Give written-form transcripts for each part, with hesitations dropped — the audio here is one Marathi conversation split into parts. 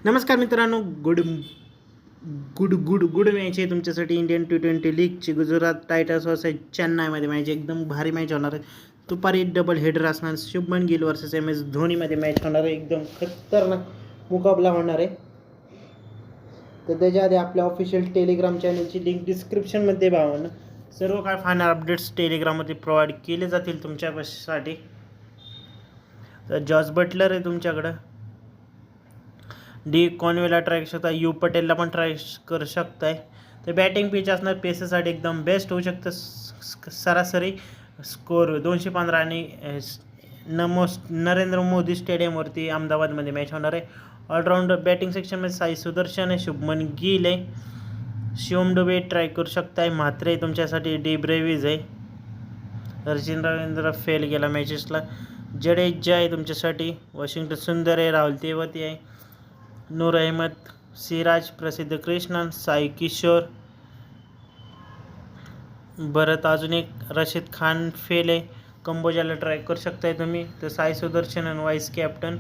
नमस्कार मित्रांनो, good good good good match आहे तुमच्यासाठी. इंडियन T20 लीगची गुजरात टायटन्स वर्सेस चेन्नईमध्ये मॅच एकदम भारी मॅच होणार आहे. दुपारी डबल हेडर असणार. शुभमन गिल वर्सेस MS धोनीमध्ये मॅच होणार आहे. एकदम खतरनाक मुकाबला होणार आहे. तर त्याच्या आधी आपल्या ऑफिशियल टेलिग्राम चॅनलची लिंक डिस्क्रिप्शनमध्ये भावानं. सर्व काय फायनल अपडेट्स टेलिग्राममध्ये प्रोव्हाइड केले जातील तुमच्यासाठी. तर जॉस बटलर आहे तुमच्याकडं. डी कॉनवेला ट्राय करू शकता. यू पटेलला पण ट्राय करू शकताय. तर बॅटिंग पिच असणार पेससाठी एकदम बेस्ट होऊ शकतं. सरासरी स्कोर 215 आणि नरेंद्र मोदी स्टेडियमवरती अहमदाबादमध्ये मॅच होणार आहे. ऑलराऊंडर बॅटिंग सेक्शनमध्ये साई सुदर्शन आहे, शुभमन गिल आहे, शिवम डुबे ट्राय करू शकताय. म्हात्रे तुमच्यासाठी, डी ब्रेव्हिज आहे, रवींद्र फेल गेला मॅचेसला. जडेजा आहे तुमच्यासाठी, वॉशिंग्टन सुंदर आहे, राहुल तेवती आहे, नूर अहमद, सिराज, प्रसिद्ध कृष्णन, साई किशोर, परत अजून एक रशीद खान फेल आहे. कंबोजाला ट्राय करू शकताय तुम्ही. तर साई सुदर्शन आणि वाईस कॅप्टन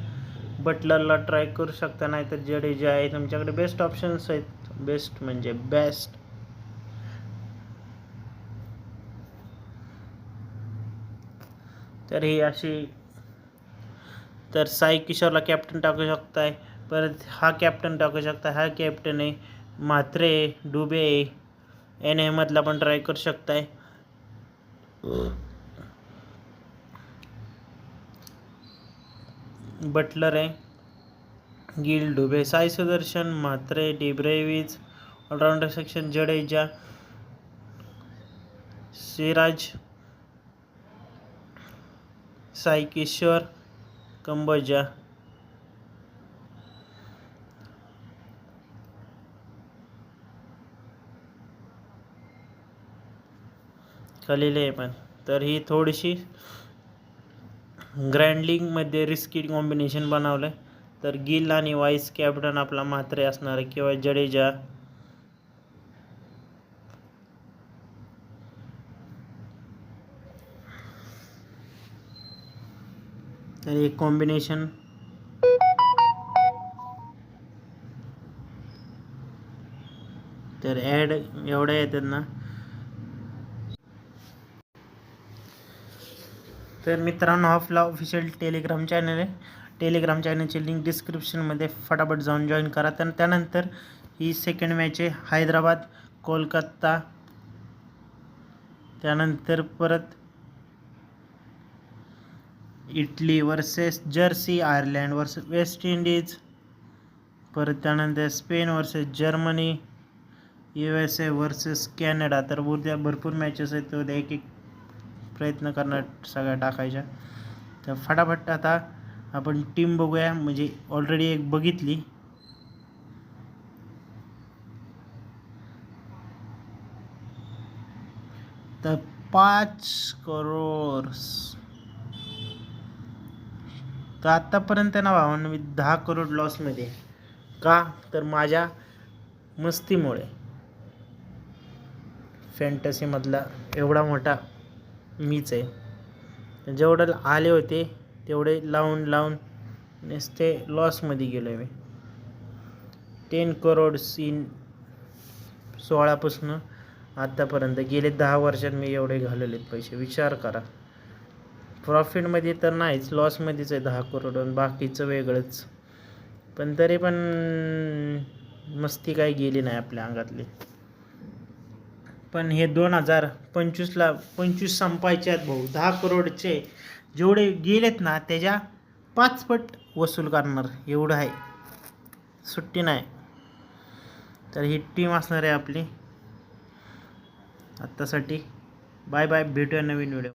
बटलरला ट्राय करू शकता. नाही तर जडेजा आहे तुमच्याकडे. बेस्ट ऑप्शन्स आहेत. बेस्ट म्हणजे बेस्ट. तर ही अशी. तर साई किशोरला कॅप्टन टाकू शकताय. परत हा कॅप्टन टाकू शकता. हा कॅप्टन आहे. म्हात्रे, डुबे, एन अहमदला पण ट्राय करू शकताय. बटलर आहे, Gill, Dube, Sai Sudharsan, Mhatre, D Brevis. All rounder section Jadeja, Siraj, Sai Kishore, Kamboj. खालील आहे पण. तर ही थोडीशी ग्रँड लीगमध्ये रिस्की कॉम्बिनेशन बनवलं आहे. तर गिल आणि वाईस कॅप्टन आपला म्हात्रे असणार आहे किंवा जडेजा. तर एक कॉम्बिनेशन. तर ॲड एवढ्या येतात ना. तर मित्रांनो, आपला ऑफिशियल टेलिग्राम चॅनल आहे. टेलिग्राम चॅनलची लिंक डिस्क्रिप्शनमध्ये फटाफट जाऊन जॉईन करा. तर त्यानंतर ही सेकंड मॅच आहे हैदराबाद कोलकाता. त्यानंतर परत Italy versus Jersey, Ireland versus West Indies, परत त्यानंतर Spain versus Germany, USA versus Canada. तर उद्या भरपूर मॅचेस आहेत. उद्या एक एक प्रयत्न करणार सगळ्या टाकायच्या. तर फटाफट आता आपण टीम बघूया. म्हणजे ऑलरेडी एक बघितली. तर 5 करोड. तर आत्तापर्यंत ना भावांनो, मी 10 करोड लॉसमध्ये. का तर माझ्या मस्तीमुळे. फॅन्टसीमधला एवढा मोठा मीच आहे. जेवढं आले होते तेवढे लावून नुसते लॉसमध्ये गेलो आहे मी. 10 करोड सीन 16पासून आत्तापर्यंत गेले 10 वर्षात मी एवढे घालवलेत पैसे. विचार करा. प्रॉफिटमध्ये तर नाहीच, लॉसमध्येच आहे 10 करोड. आणि बाकीचं वेगळंच. पण तरी पण मस्ती काही गेली नाही आपल्या अंगातली. पण हे 2025ला 25 संपायचे आहेत भाऊ. 10 करोडचे जेवढे गेलेत ना त्याच्या 5 पट वसूल करणार एवढं आहे. सुट्टी नाही. तर ही टीम असणार आहे आपली आत्तासाठी. Bye bye. भेटूया नवीन व्हिडिओ.